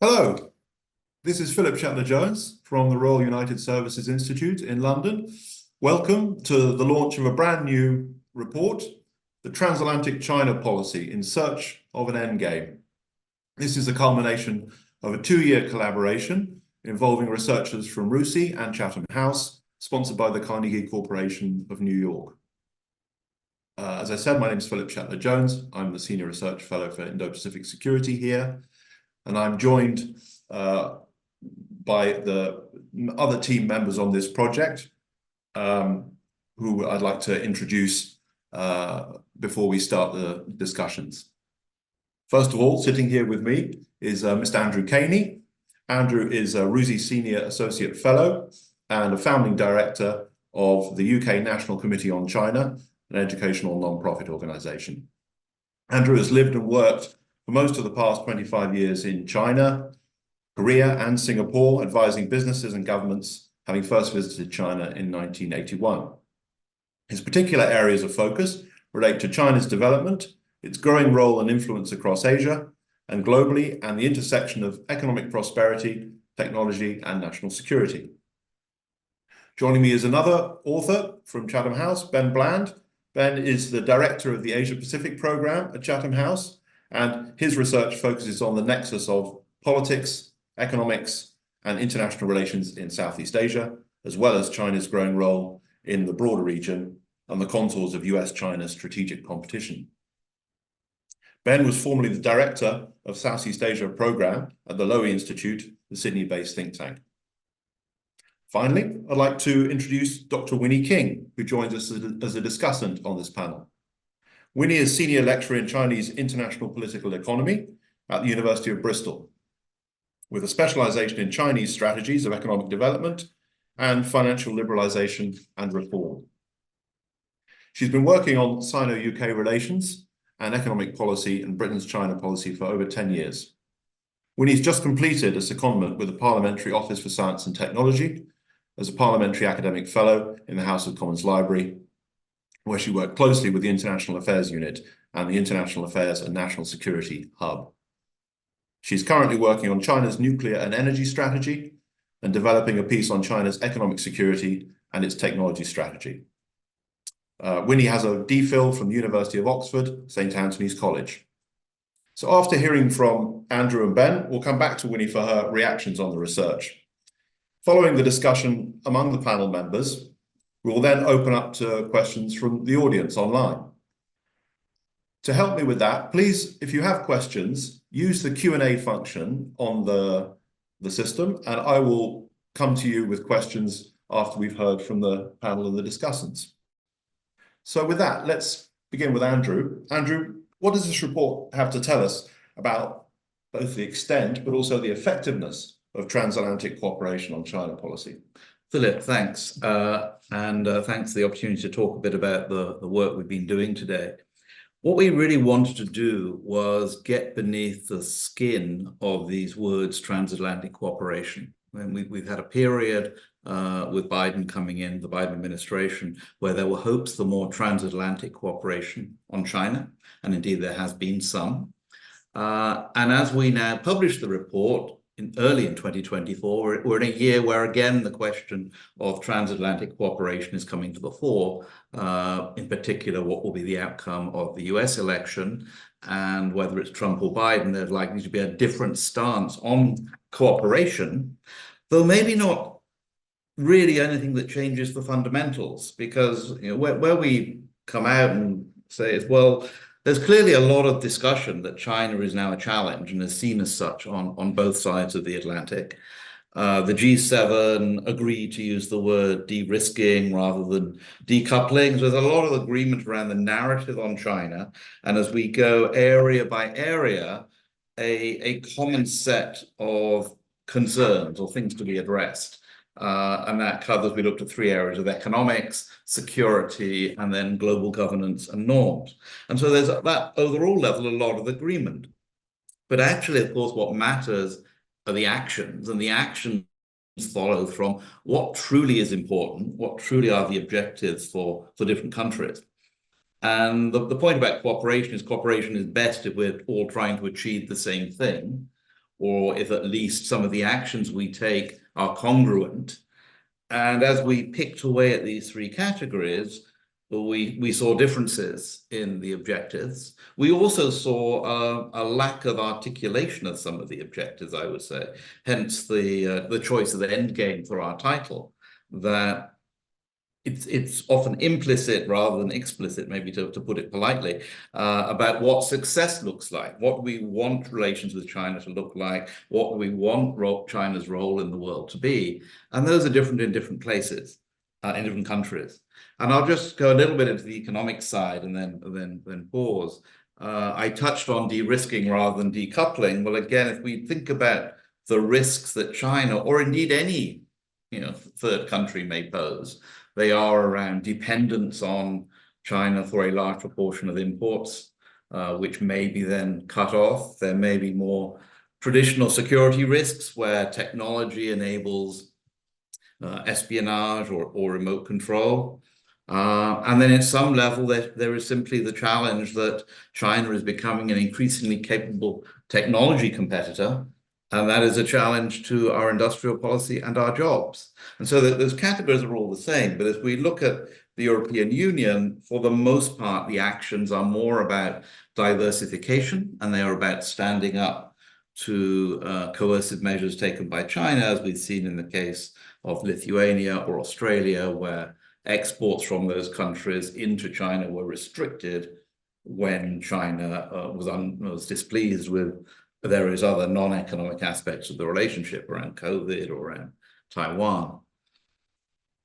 Hello, this is Philip Shetler-Jones from the Royal United Services Institute in London. Welcome to the launch of a brand new report, the Transatlantic China Policy in Search of an Endgame. This is a culmination of a two-year collaboration involving researchers from RUSI and Chatham House, sponsored by the Carnegie Corporation of New York. As I said, my name is Philip Shetler-Jones. I'm the Senior Research Fellow for Indo-Pacific Security here. And I'm joined by the other team members on this project, who I'd like to introduce before we start the discussions. First of all, sitting here with me is Mr. Andrew Cainey. Andrew is a RUSI Senior Associate Fellow and a founding director of the UK National Committee on China, an educational non-profit organisation. Andrew has lived and worked for most of the past 25 years in China, Korea, and Singapore, advising businesses and governments, having first visited China in 1981. His particular areas of focus relate to China's development, its growing role and influence across Asia and globally, and the intersection of economic prosperity, technology, and national security. Joining me is another author from Chatham House, Ben Bland. Ben is the director of the Asia-Pacific program at Chatham House, and his research focuses on the nexus of politics, economics, and international relations in Southeast Asia, as well as China's growing role in the broader region and the contours of US-China strategic competition. Ben was formerly the director of Southeast Asia program at the Lowy Institute, the Sydney-based think tank. Finally, I'd like to introduce Dr. Winnie King, who joins us as a discussant on this panel. Winnie is Senior Lecturer in Chinese International Political Economy at the University of Bristol, with a specialization in Chinese strategies of economic development and financial liberalization and reform. She's been working on Sino-UK relations and economic policy and Britain's China policy for over 10 years. Winnie's just completed a secondment with the Parliamentary Office for Science and Technology as a Parliamentary Academic Fellow in the House of Commons Library, where she worked closely with the International Affairs Unit and the International Affairs and National Security Hub. She's currently working on China's nuclear and energy strategy and developing a piece on China's economic security and its technology strategy. Winnie has a DPhil from the University of Oxford, St. Antony's College. So after hearing from Andrew and Ben, we'll come back to Winnie for her reactions on the research. Following the discussion among the panel members, we will then open up to questions from the audience online. To help me with that, please, if you have questions, use the Q&A function on the system, and I will come to you with questions after we've heard from the panel and the discussants. So with that, let's begin with Andrew. Andrew, what does this report have to tell us about both the extent, but also the effectiveness of transatlantic cooperation on China policy? Philip, thanks. Thanks for the opportunity to talk a bit about the work we've been doing today. What we really wanted to do was get beneath the skin of these words, transatlantic cooperation. And we've had a period with Biden coming in, the Biden administration, where there were hopes for more transatlantic cooperation on China. And indeed, there has been some. And as we now publish the report, early in 2024, we're in a year where, again, the question of transatlantic cooperation is coming to the fore, in particular, what will be the outcome of the US election, and whether it's Trump or Biden, there's likely to be a different stance on cooperation, though maybe not really anything that changes the fundamentals, because where we come out and say is, well, there's clearly a lot of discussion that China is now a challenge and is seen as such on both sides of the Atlantic. The G7 agreed to use the word de-risking rather than decoupling. So there's a lot of agreement around the narrative on China. And as we go area by area, a common set of concerns or things to be addressed. And that covers, we looked at three areas of economics, security, and then global governance and norms. And so there's at that overall level, a lot of agreement. But actually, of course, what matters are the actions, and the actions follow from what truly is important, what truly are the objectives for different countries. And the point about cooperation is best if we're all trying to achieve the same thing. or if at least some of the actions we take are congruent. And as we picked away at these three categories, we saw differences in the objectives. We also saw a lack of articulation of some of the objectives, I would say, hence the choice of the Endgame for our title, that it's often implicit rather than explicit, maybe to put it politely, about what success looks like, what we want relations with China to look like, what we want China's role in the world to be. And those are different in different places, in different countries. And I'll just go a little bit into the economic side and then pause. I touched on de-risking rather than decoupling. Well, again, if we think about the risks that China, or indeed any third country may pose, they are around dependence on China for a large proportion of imports, which may be then cut off. There may be more traditional security risks where technology enables espionage or remote control. And then at some level, there is simply the challenge that China is becoming an increasingly capable technology competitor. And that is a challenge to our industrial policy and our jobs. And so those categories are all the same. But as we look at the European Union, for the most part, the actions are more about diversification, and they are about standing up to coercive measures taken by China, as we've seen in the case of Lithuania or Australia, where exports from those countries into China were restricted when China was displeased with various other non-economic aspects of the relationship around COVID or around Taiwan.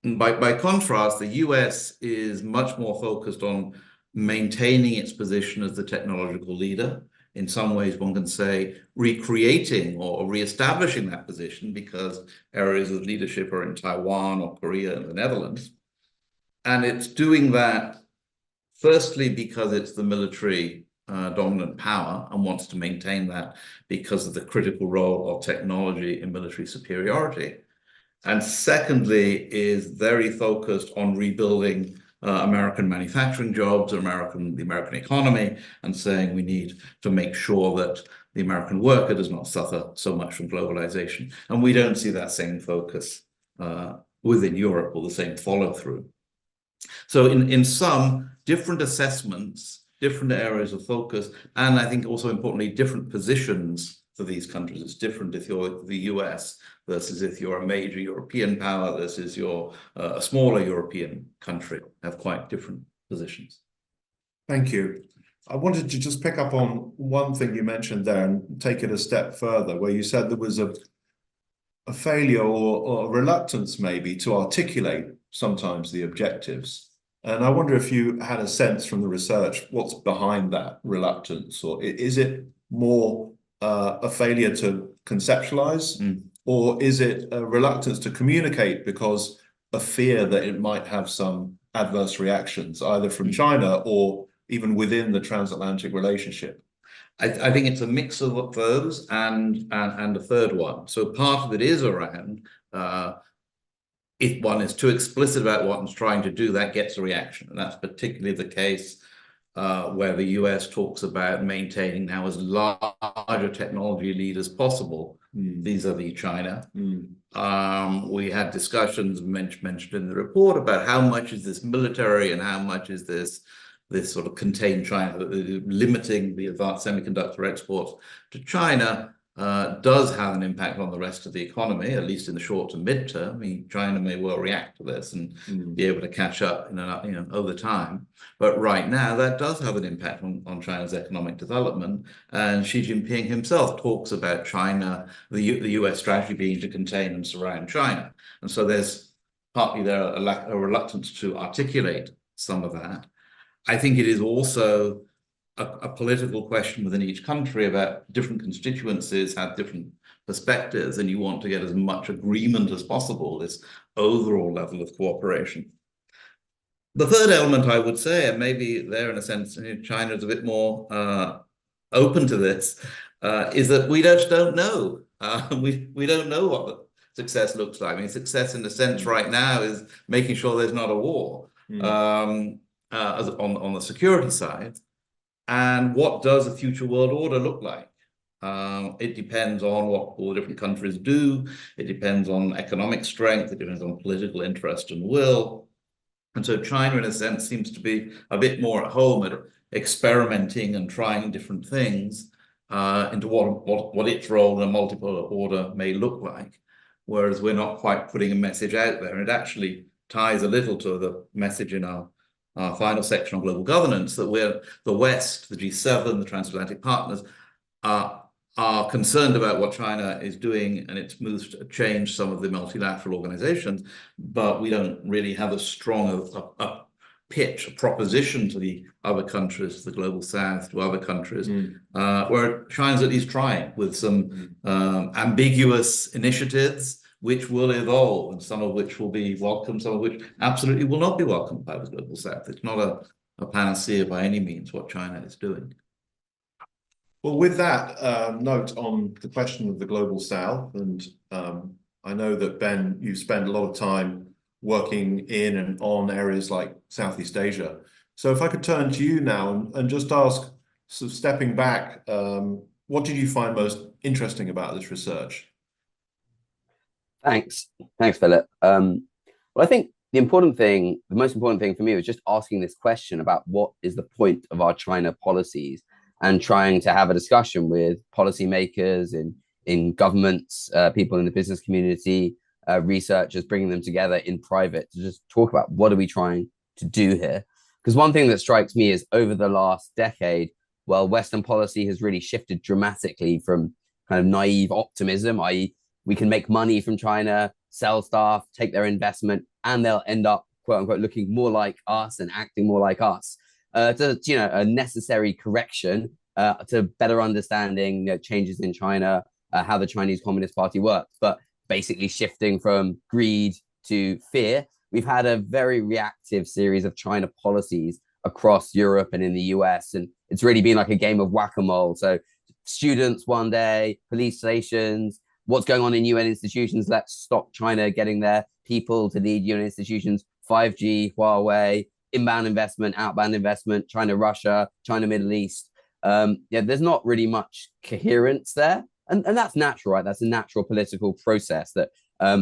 And by contrast, the US is much more focused on maintaining its position as the technological leader. In some ways, one can say recreating or reestablishing that position, because areas of leadership are in Taiwan or Korea and the Netherlands. And it's doing that firstly because it's the military dominant power and wants to maintain that because of the critical role of technology in military superiority. And secondly, is very focused on rebuilding American manufacturing jobs, the American economy, and saying we need to make sure that the American worker does not suffer so much from globalization. And we don't see that same focus within Europe, or the same follow-through. So in some, different assessments, different areas of focus, and I think also importantly, different positions for these countries. It's different if you're the US versus if you're a major European power versus you're a smaller European country, have quite different positions. Thank you. I wanted to just pick up on one thing you mentioned there and take it a step further, where you said there was a failure or a reluctance maybe to articulate sometimes the objectives. And I wonder if you had a sense from the research, what's behind that reluctance, or is it more a failure to conceptualize, or is it a reluctance to communicate because of fear that it might have some adverse reactions, either from China or even within the transatlantic relationship? I think it's a mix of those and a third one. So part of it is around if one is too explicit about what one's trying to do, that gets a reaction. And that's particularly the case where the US talks about maintaining now as large a technology lead as possible vis-a-vis China. We had discussions mentioned in the report about how much is this military and how much is this sort of contained China, limiting the advanced semiconductor exports to China. Does have an impact on the rest of the economy, at least in the short to mid-term. I mean, China may well react to this and be able to catch up over time. But right now, that does have an impact on China's economic development. And Xi Jinping himself talks about China, the US strategy being to contain and surround China. And so there's partly there a reluctance to articulate some of that. I think it is also a political question within each country about different constituencies have different perspectives, and you want to get as much agreement as possible, this overall level of cooperation. The third element, I would say, and maybe there in a sense, China is a bit more open to this, is that we just don't know. We don't know what the success looks like. I mean, success in a sense right now is making sure there's not a war on the security side. And what does a future world order look like? It depends on what all the different countries do. It depends on economic strength. It depends on political interest and will. And so China, in a sense, seems to be a bit more at home at experimenting and trying different things into what its role in a multipolar order may look like, whereas we're not quite putting a message out there. And it actually ties a little to the message in our final section on global governance, that we're the West, the G7, the transatlantic partners, are concerned about what China is doing and its moves to change some of the multilateral organizations, but we don't really have a strong a pitch, a proposition to the other countries, the global South, to other countries, where China's at least trying with some ambiguous initiatives, which will evolve, and some of which will be welcome, some of which absolutely will not be welcomed by the global South. It's not a panacea by any means what China is doing. Well, with that note on the question of the global South, and I know that, Ben, you spend a lot of time working in and on areas like Southeast Asia. So if I could turn to you now and just ask, sort of stepping back, what did you find most interesting about this research? Thanks, Philip. Well, I think the most important thing for me was just asking this question about what is the point of our China policies, and trying to have a discussion with policymakers in governments, people in the business community, researchers, bringing them together in private to just talk about what are we trying to do here. Because one thing that strikes me is over the last decade, well, Western policy has really shifted dramatically from kind of naive optimism, i.e. we can make money from China, sell stuff, take their investment, and they'll end up, quote unquote, looking more like us and acting more like us. To a necessary correction to better understanding changes in China, how the Chinese Communist Party works, but basically shifting from greed to fear. We've had a very reactive series of China policies across Europe and in the US, and it's really been like a game of whack-a-mole. So students one day, police stations, what's going on in UN institutions, let's stop China getting their people to lead UN institutions, 5G, Huawei, inbound investment, outbound investment, China, Russia, China, Middle East. There's not really much coherence there. And that's natural, right? That's a natural political process that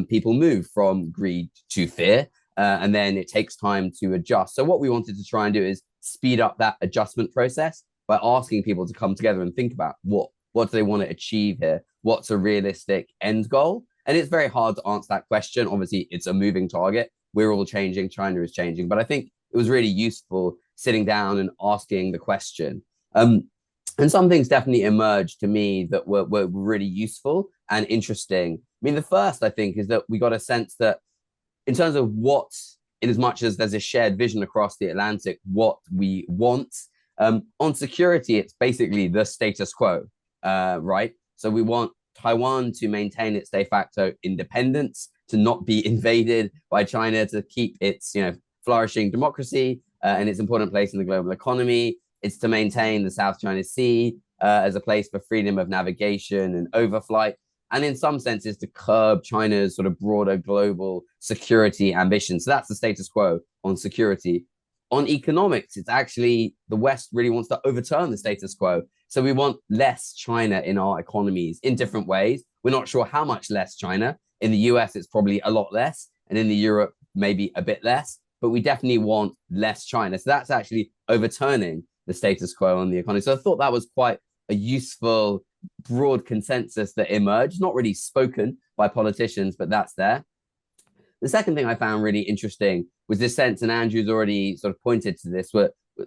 people move from greed to fear. And then it takes time to adjust. So what we wanted to try and do is speed up that adjustment process by asking people to come together and think about what do they want to achieve here? What's a realistic end goal? And it's very hard to answer that question. Obviously, it's a moving target. We're all changing. China is changing. But I think it was really useful sitting down and asking the question. And some things definitely emerged to me that were really useful and interesting. I mean, the first, I think, is that we got a sense that in terms of what, in as much as there's a shared vision across the Atlantic, what we want, on security, it's basically the status quo, right? So we want Taiwan to maintain its de facto independence, to not be invaded by China, to keep its, flourishing democracy and its important place in the global economy. It's to maintain the South China Sea as a place for freedom of navigation and overflight, and in some senses to curb China's sort of broader global security ambitions. So that's the status quo on security. On economics, it's actually the West really wants to overturn the status quo. So we want less China in our economies in different ways. We're not sure how much less China. In the US, it's probably a lot less, and in the Europe, maybe a bit less. But we definitely want less China. So that's actually overturning the status quo on the economy. So I thought that was quite a useful, broad consensus that emerged, not really spoken by politicians, but that's there. The second thing I found really interesting was this sense, and Andrew's already sort of pointed to this,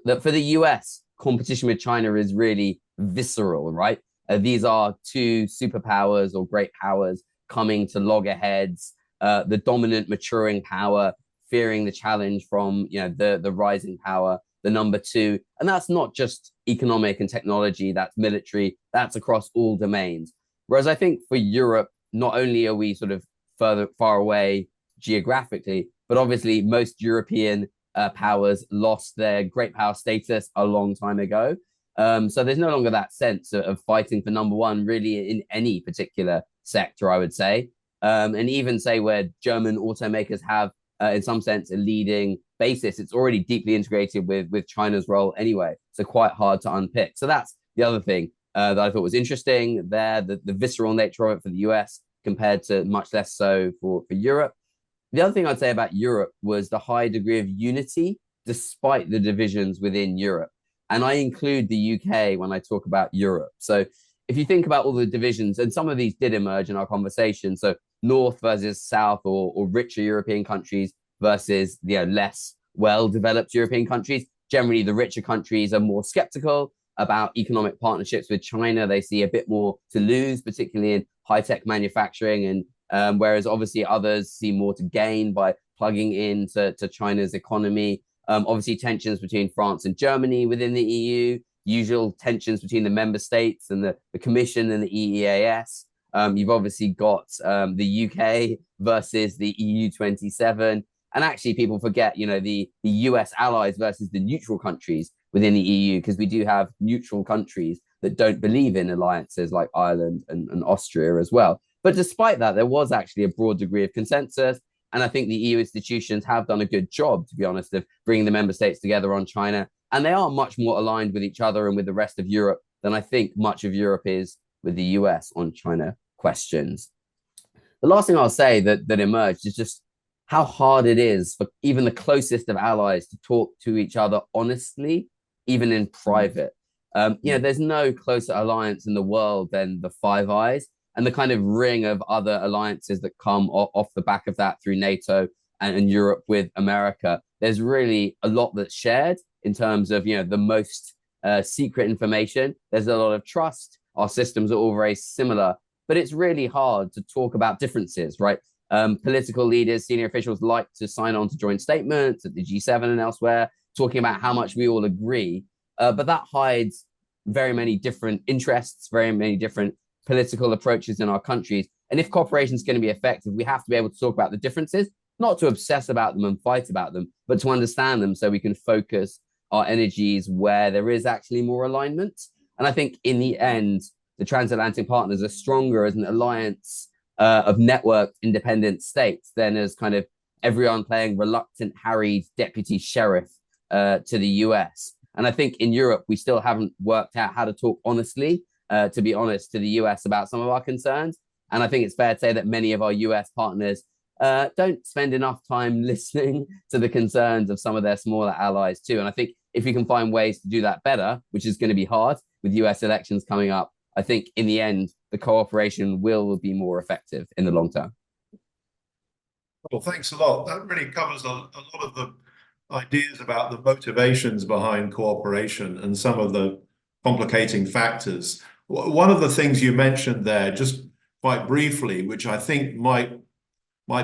that for the US, competition with China is really visceral, right? These are two superpowers or great powers coming to loggerheads, the dominant maturing power fearing the challenge from the rising power, the number two. And that's not just economic and technology, that's military, that's across all domains. Whereas I think for Europe, not only are we sort of far away geographically, but obviously most European powers lost their great power status a long time ago. So there's no longer that sense of fighting for number one really in any particular sector, I would say. And even say where German automakers have in some sense a leading basis, it's already deeply integrated with China's role anyway. So quite hard to unpick. So that's the other thing. that I thought was interesting there, the visceral nature of it for the US compared to much less so for Europe. The other thing I'd say about Europe was the high degree of unity despite the divisions within Europe. And I include the UK when I talk about Europe. So if you think about all the divisions, and some of these did emerge in our conversation, so North versus South, or richer European countries versus less well-developed European countries. Generally, the richer countries are more skeptical about economic partnerships with China. They see a bit more to lose, particularly in high-tech manufacturing, and whereas obviously others see more to gain by plugging into China's economy. Obviously, tensions between France and Germany within the EU, usual tensions between the member states and the Commission and the EEAS. You've obviously got the UK versus the EU 27. And actually, people forget, the US allies versus the neutral countries within the EU, because we do have neutral countries that don't believe in alliances like Ireland and Austria as well. But despite that, there was actually a broad degree of consensus. And I think the EU institutions have done a good job, to be honest, of bringing the member states together on China. And they are much more aligned with each other and with the rest of Europe than I think much of Europe is with the US on China questions. The last thing I'll say that emerged is just how hard it is for even the closest of allies to talk to each other honestly, even in private. There's no closer alliance in the world than the Five Eyes, and the kind of ring of other alliances that come off the back of that through NATO and Europe with America. There's really a lot that's shared in terms of, the most secret information. There's a lot of trust. Our systems are all very similar, but it's really hard to talk about differences, right? Political leaders, senior officials like to sign on to joint statements at the G7 and elsewhere, talking about how much we all agree. But that hides very many different interests, very many different political approaches in our countries. And if cooperation is going to be effective, we have to be able to talk about the differences, not to obsess about them and fight about them, but to understand them so we can focus our energies where there is actually more alignment. And I think in the end, the transatlantic partners are stronger as an alliance of networked independent states than as kind of everyone playing reluctant, harried deputy sheriff to the US. And I think in Europe, we still haven't worked out how to talk honestly, to be honest, to the US about some of our concerns. And I think it's fair to say that many of our US partners don't spend enough time listening to the concerns of some of their smaller allies too. And I think if you can find ways to do that better, which is going to be hard with US elections coming up, I think in the end, the cooperation will be more effective in the long term. Well, thanks a lot. That really covers a lot of the ideas about the motivations behind cooperation and some of the complicating factors. One of the things you mentioned there, just quite briefly, which I think might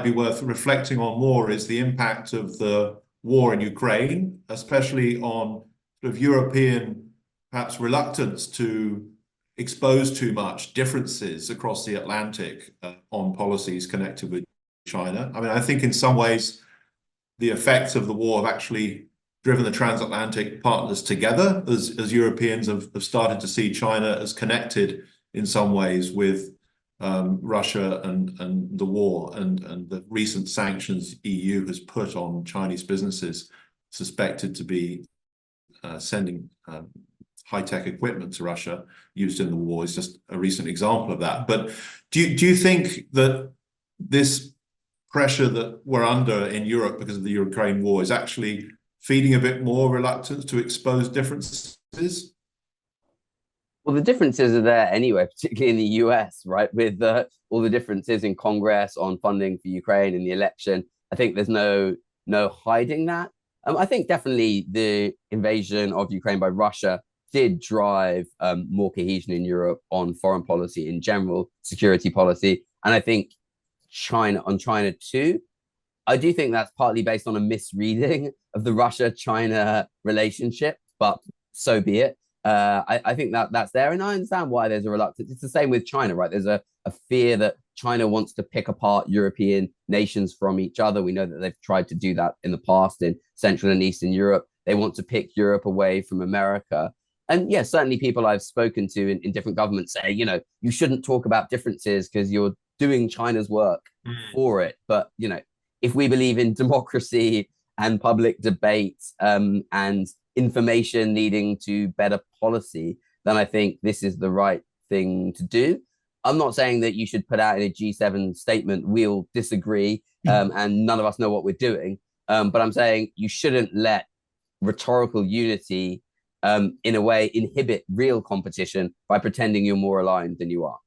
be worth reflecting on more, is the impact of the war in Ukraine, especially on sort of European, perhaps, reluctance to expose too much differences across the Atlantic on policies connected with China. I mean, I think in some ways, the effects of the war have actually driven the transatlantic partners together as Europeans have started to see China as connected in some ways with Russia and the war and the recent sanctions EU has put on Chinese businesses suspected to be sending high-tech equipment to Russia used in the war is just a recent example of that. But do you think that this pressure that we're under in Europe because of the Ukraine war is actually feeding a bit more reluctance to expose differences? Well, the differences are there anyway, particularly in the US, right? With all the differences in Congress on funding for Ukraine and the election. I think there's no hiding that. I think definitely the invasion of Ukraine by Russia did drive more cohesion in Europe on foreign policy in general, security policy. And I think China too, I do think that's partly based on a misreading of the Russia-China relationship, but so be it. I think that's there, and I understand why there's a reluctance. It's the same with China, right? There's a fear that China wants to pick apart European nations from each other. We know that they've tried to do that in the past in Central and Eastern Europe. They want to pick Europe away from America. And yes, certainly people I've spoken to in different governments say, you shouldn't talk about differences because you're doing China's work for it. But, if we believe in democracy and public debate and information leading to better policy, then I think this is the right thing to do. I'm not saying that you should put out in a G7 statement, we'll disagree, and none of us know what we're doing. But I'm saying you shouldn't let rhetorical unity, in a way, inhibit real competition by pretending you're more aligned than you are.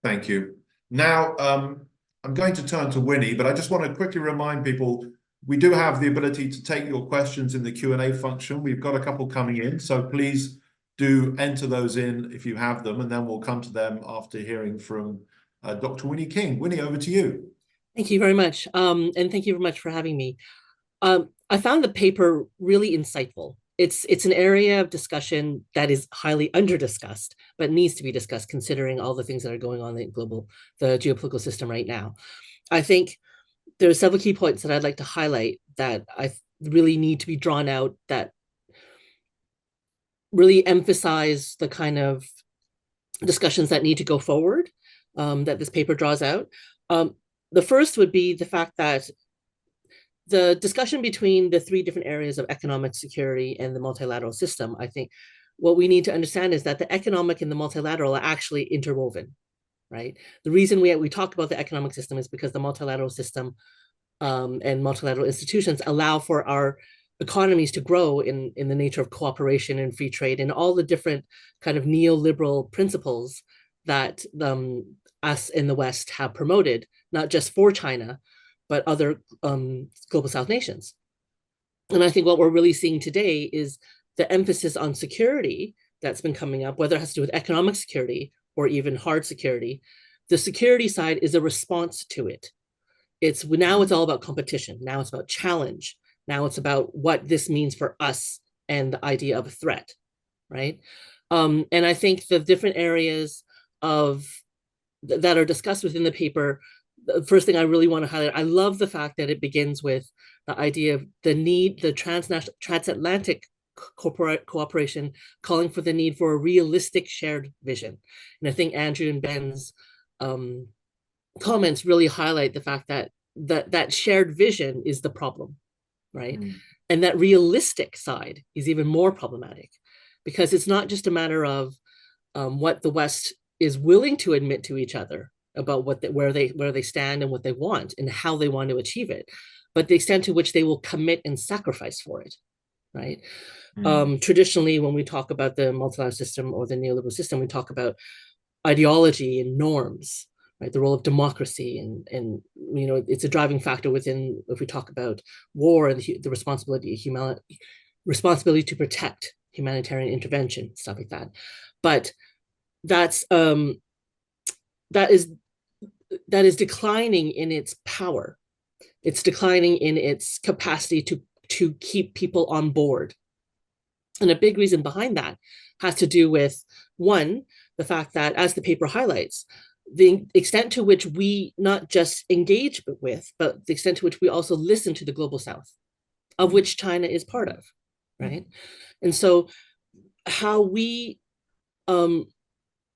Thank you. Now, I'm going to turn to Winnie, but I just want to quickly remind people, we do have the ability to take your questions in the Q&A function. We've got a couple coming in, so please do enter those in if you have them, and then we'll come to them after hearing from Dr. Winnie King. Winnie, over to you. Thank you very much. And thank you very much for having me. I found the paper really insightful. It's an area of discussion that is highly under-discussed, but needs to be discussed considering all the things that are going on in the geopolitical system right now. I think there are several key points that I'd like to highlight that I really need to be drawn out, that really emphasize the kind of discussions that need to go forward, that this paper draws out. The first would be the fact that the discussion between the three different areas of economic security and the multilateral system, I think what we need to understand is that the economic and the multilateral are actually interwoven, right? The reason we talk about the economic system is because the multilateral system and multilateral institutions allow for our economies to grow in the nature of cooperation and free trade and all the different kind of neoliberal principles that us in the West have promoted, not just for China, but other global South nations. And I think what we're really seeing today is the emphasis on security that's been coming up, whether it has to do with economic security or even hard security. The security side is a response to it. Now it's all about competition. Now it's about challenge. Now it's about what this means for us and the idea of a threat, right? And I think the different areas that are discussed within the paper, the first thing I really want to highlight, I love the fact that it begins with the idea of the transatlantic cooperation, calling for the need for a realistic shared vision. And I think Andrew and Ben's comments really highlight the fact that that shared vision is the problem, right? And that realistic side is even more problematic, because it's not just a matter of what the West is willing to admit to each other about where they stand and what they want and how they want to achieve it, but the extent to which they will commit and sacrifice for it, right? Traditionally, when we talk about the multilateral system or the neoliberal system, we talk about ideology and norms, right? The role of democracy, and you know, it's a driving factor within, if we talk about war and the responsibility to protect, humanitarian intervention, stuff like that. But that is declining in its power. It's declining in its capacity to keep people on board. And a big reason behind that has to do with, one, the fact that, as the paper highlights, the extent to which we not just engage with, but the extent to which we also listen to the global South, of which China is part of, right? And so how we,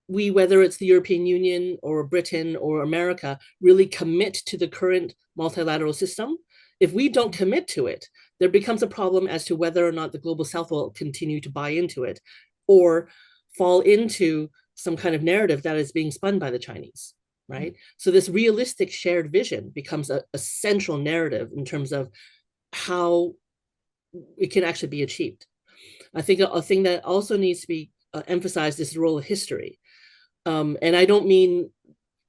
whether it's the European Union or Britain or America, really commit to the current multilateral system, if we don't commit to it, there becomes a problem as to whether or not the global South will continue to buy into it or fall into some kind of narrative that is being spun by the Chinese, right? So this realistic shared vision becomes a central narrative in terms of how it can actually be achieved. I think a thing that also needs to be emphasized is the role of history. And I don't mean,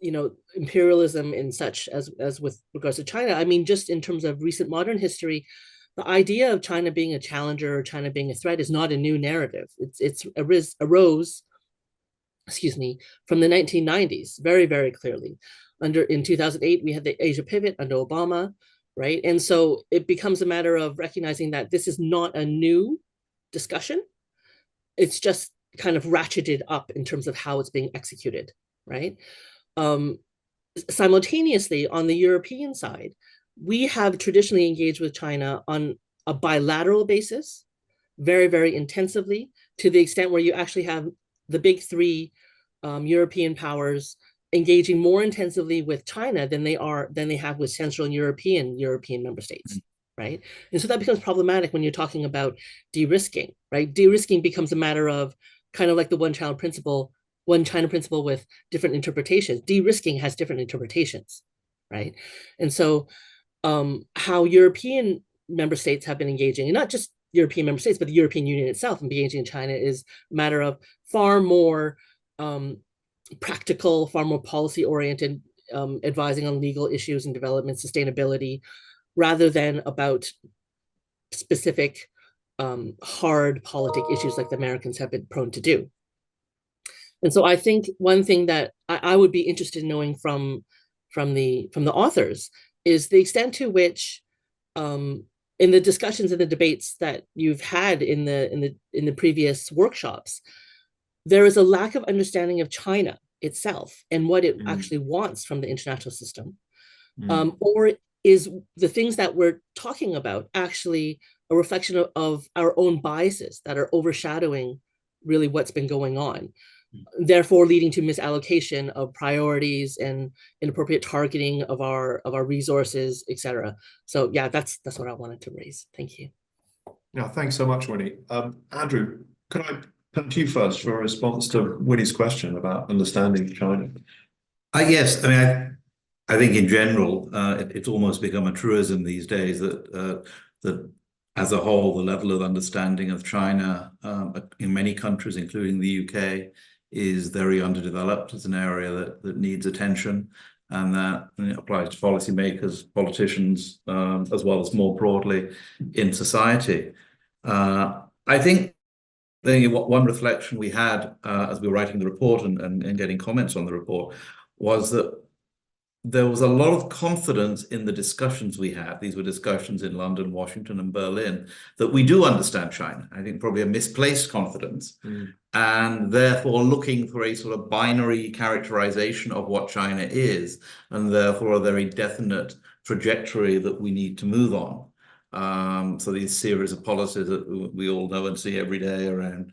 you know, imperialism and such as with regards to China. I mean, just in terms of recent modern history, the idea of China being a challenger or China being a threat is not a new narrative. It arose, excuse me, from the 1990s, very, very clearly. In 2008, we had the Asia pivot under Obama, right? And so it becomes a matter of recognizing that this is not a new discussion. It's just kind of ratcheted up in terms of how it's being executed, right? Simultaneously, on the European side, we have traditionally engaged with China on a bilateral basis, very, very intensively, to the extent where you actually have the big three European powers engaging more intensively with China than they have with Central and European member states, right? And so that becomes problematic when you're talking about de-risking, right? De-risking becomes a matter of kind of like the one China principle with different interpretations. De-risking has different interpretations, right? And so how European member states have been engaging, and not just European member states, but the European Union itself engaging in China, is a matter of far more practical, far more policy-oriented, advising on legal issues and development, sustainability, rather than about specific hard politic issues like the Americans have been prone to do. And so I think one thing that I would be interested in knowing from the authors is the extent to which, in the discussions and the debates that you've had in the previous workshops, there is a lack of understanding of China itself and what it actually wants from the international system, or is the things that we're talking about actually a reflection of our own biases that are overshadowing really what's been going on, therefore leading to misallocation of priorities and inappropriate targeting of our resources, etc. So yeah, that's what I wanted to raise. Thank you. Yeah, thanks so much, Winnie. Andrew, could I come to you first for a response to Winnie's question about understanding China? Yes, I mean, I think in general, it's almost become a truism these days that as a whole, the level of understanding of China in many countries, including the UK, is very underdeveloped. It's an area that needs attention, and that applies to policymakers, politicians, as well as more broadly in society. I think one reflection we had as we were writing the report and getting comments on the report was that there was a lot of confidence in the discussions we had. These were discussions in London, Washington, and Berlin, that we do understand China. I think probably a misplaced confidence, and therefore looking for a sort of binary characterization of what China is, and therefore a very definite trajectory that we need to move on. So these series of policies that we all know and see every day around,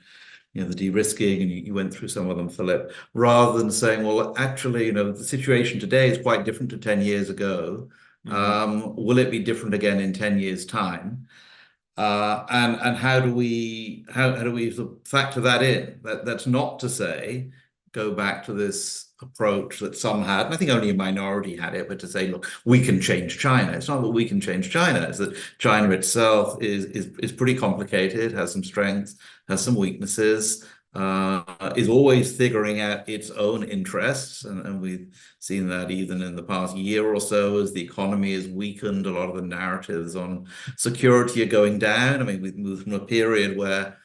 the de-risking, and you went through some of them, Philip, rather than saying, well, actually, the situation today is quite different to 10 years ago. Will it be different again in 10 years' time? And how do we sort of factor that in? That's not to say go back to this approach that some had, and I think only a minority had it, but to say, look, we can change China. It's not that we can change China, it's that China itself is pretty complicated, has some strengths, has some weaknesses, is always figuring out its own interests, and we've seen that even in the past year or so as the economy has weakened. A lot of the narratives on security are going down. I mean, we've moved from a period where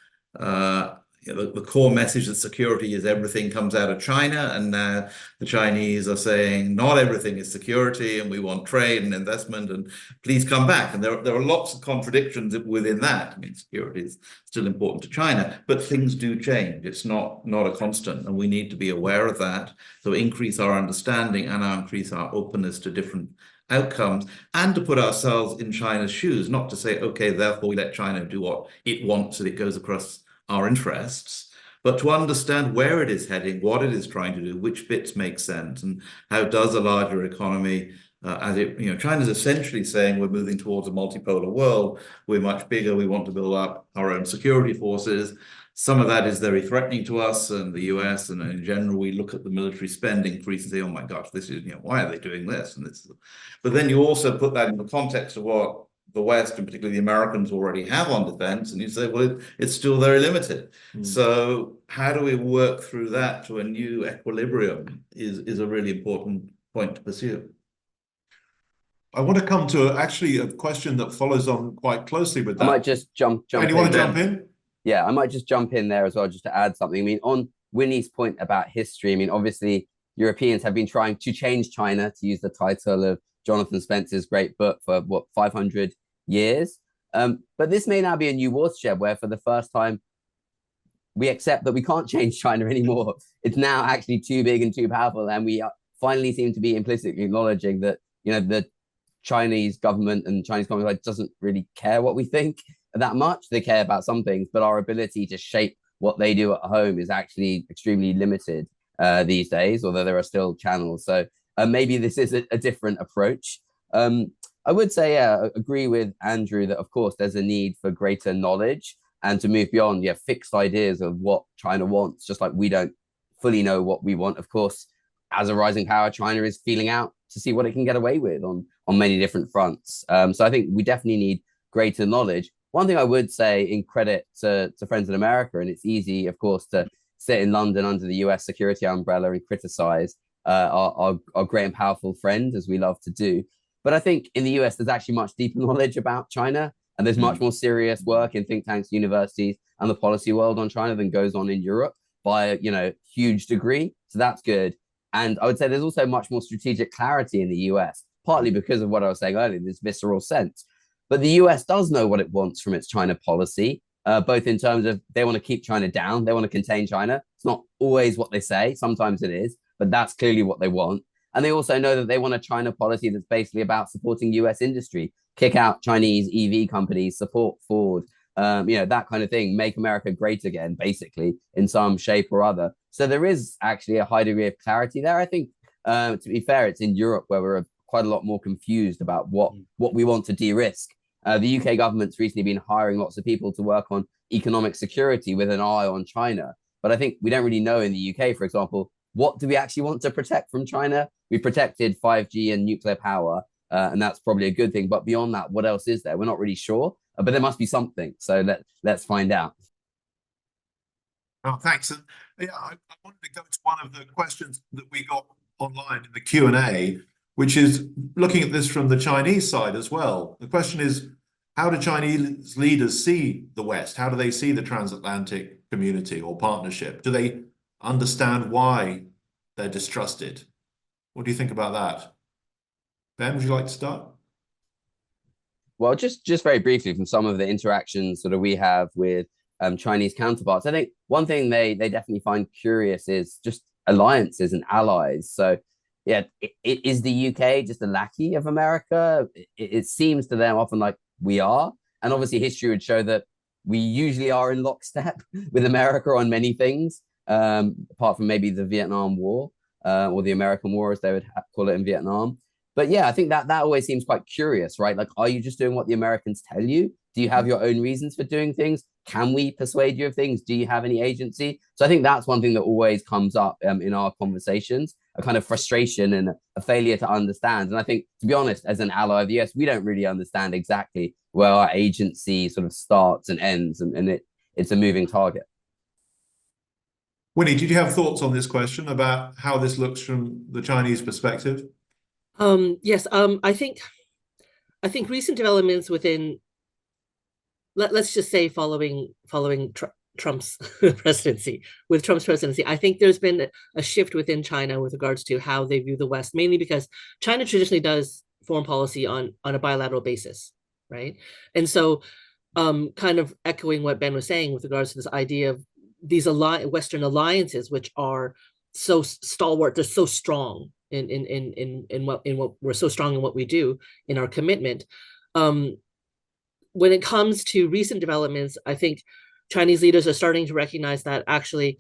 the core message that security is everything comes out of China, and now the Chinese are saying not everything is security, and we want trade and investment, and please come back. And there are lots of contradictions within that. I mean, security is still important to China, but things do change. It's not a constant, and we need to be aware of that. So increase our understanding and increase our openness to different outcomes, and to put ourselves in China's shoes, not to say, okay, therefore we let China do what it wants and it goes across our interests, but to understand where it is heading, what it is trying to do, which bits make sense, and how does a larger economy, China's essentially saying we're moving towards a multipolar world, we're much bigger, we want to build up our own security forces. Some of that is very threatening to us and the US, and in general, we look at the military spend increase and say, oh my gosh, this is, why are they doing this? And this, but then you also put that in the context of what the West, and particularly the Americans, already have on defense, and you say, well, it's still very limited. So how do we work through that to a new equilibrium is a really important point to pursue. I want to come to actually a question that follows on quite closely with that. I might just jump and you want to jump in? Yeah, I might just jump in there as well, just to add something. I mean, on Winnie's point about history, I mean, obviously, Europeans have been trying to change China, to use the title of Jonathan Spencer's great book, for 500 years. But this may now be a new watershed where for the first time we accept that we can't change China anymore. It's now actually too big and too powerful, and we finally seem to be implicitly acknowledging that the Chinese government and Chinese Communist Party doesn't really care what we think that much. They care about some things, but our ability to shape what they do at home is actually extremely limited these days, although there are still channels. So maybe this is a different approach. I would say, yeah, I agree with Andrew that, of course, there's a need for greater knowledge and to move beyond, yeah, fixed ideas of what China wants, just like we don't fully know what we want. Of course, as a rising power, China is feeling out to see what it can get away with on many different fronts. So I think we definitely need greater knowledge. One thing I would say in credit to friends in America, and it's easy, of course, to sit in London under the US security umbrella and criticize our great and powerful friend, as we love to do. But I think in the US, there's actually much deeper knowledge about China, and there's much more serious work in think tanks, universities, and the policy world on China than goes on in Europe by a huge degree. So that's good. And I would say there's also much more strategic clarity in the US, partly because of what I was saying earlier, this visceral sense. But the US does know what it wants from its China policy, both in terms of they want to keep China down, they want to contain China. It's not always what they say, sometimes it is, but that's clearly what they want. And they also know that they want a China policy that's basically about supporting US industry, kick out Chinese EV companies, support Ford, that kind of thing, make America great again, basically, in some shape or other. So there is actually a high degree of clarity there. I think, to be fair, it's in Europe where we're quite a lot more confused about what we want to de-risk. The UK government's recently been hiring lots of people to work on economic security with an eye on China. But I think we don't really know in the UK, for example, what do we actually want to protect from China? We protected 5G and nuclear power, and that's probably a good thing. But beyond that, what else is there? We're not really sure, but there must be something. So let's find out. Oh, thanks. And yeah, I wanted to go to one of the questions that we got online in the Q&A, which is looking at this from the Chinese side as well. The question is, how do Chinese leaders see the West? How do they see the transatlantic community or partnership? Do they understand why they're distrusted? What do you think about that? Ben, would you like to start? Well, just very briefly from some of the interactions that we have with Chinese counterparts, I think one thing they definitely find curious is just alliances and allies. So yeah, is the UK just a lackey of America? It seems to them often like we are. And obviously history would show that we usually are in lockstep with America on many things, apart from maybe the Vietnam War or the American War, as they would call it in Vietnam. But yeah, I think that always seems quite curious, right? Like, are you just doing what the Americans tell you? Do you have your own reasons for doing things? Can we persuade you of things? Do you have any agency? So I think that's one thing that always comes up in our conversations, a kind of frustration and a failure to understand. And I think, to be honest, as an ally of the US, we don't really understand exactly where our agency sort of starts and ends, and it's a moving target. Winnie, did you have thoughts on this question about how this looks from the Chinese perspective? Yes, I think recent developments within, let's just say following Trump's presidency, with Trump's presidency, I think there's been a shift within China with regards to how they view the West, mainly because China traditionally does foreign policy on a bilateral basis, right? And so kind of echoing what Ben was saying with regards to this idea of these Western alliances, which are so stalwart, they're so strong in what we're so strong in what we do in our commitment. When it comes to recent developments, I think Chinese leaders are starting to recognize that actually,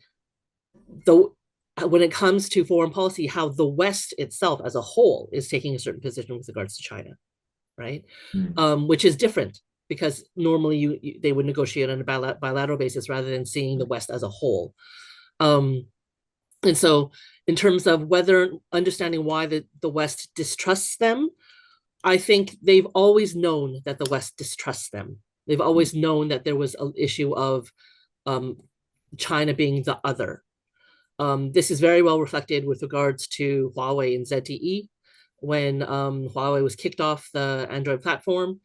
when it comes to foreign policy, how the West itself as a whole is taking a certain position with regards to China, right? Which is different, because normally they would negotiate on a bilateral basis rather than seeing the West as a whole. And so in terms of understanding why the West distrusts them, I think they've always known that the West distrusts them. They've always known that there was an issue of China being the other. This is very well reflected with regards to Huawei and ZTE. When Huawei was kicked off the Android platform,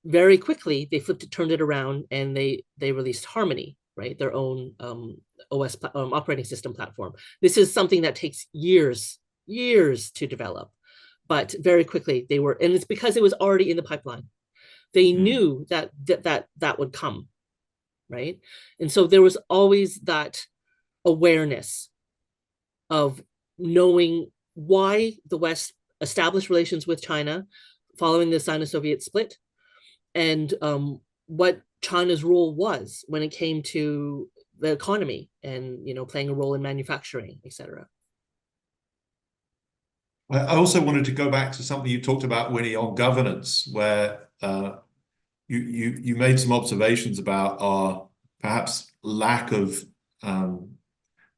very quickly they turned it around, and they released Harmony, right? Their own OS operating system platform. This is something that takes years to develop, but very quickly they were, and it's because it was already in the pipeline. They knew that would come, right? And so there was always that awareness of knowing why the West established relations with China following the Sino-Soviet split, and what China's role was when it came to the economy and playing a role in manufacturing, etc. I also wanted to go back to something you talked about, Winnie, on governance, where you made some observations about our perhaps lack of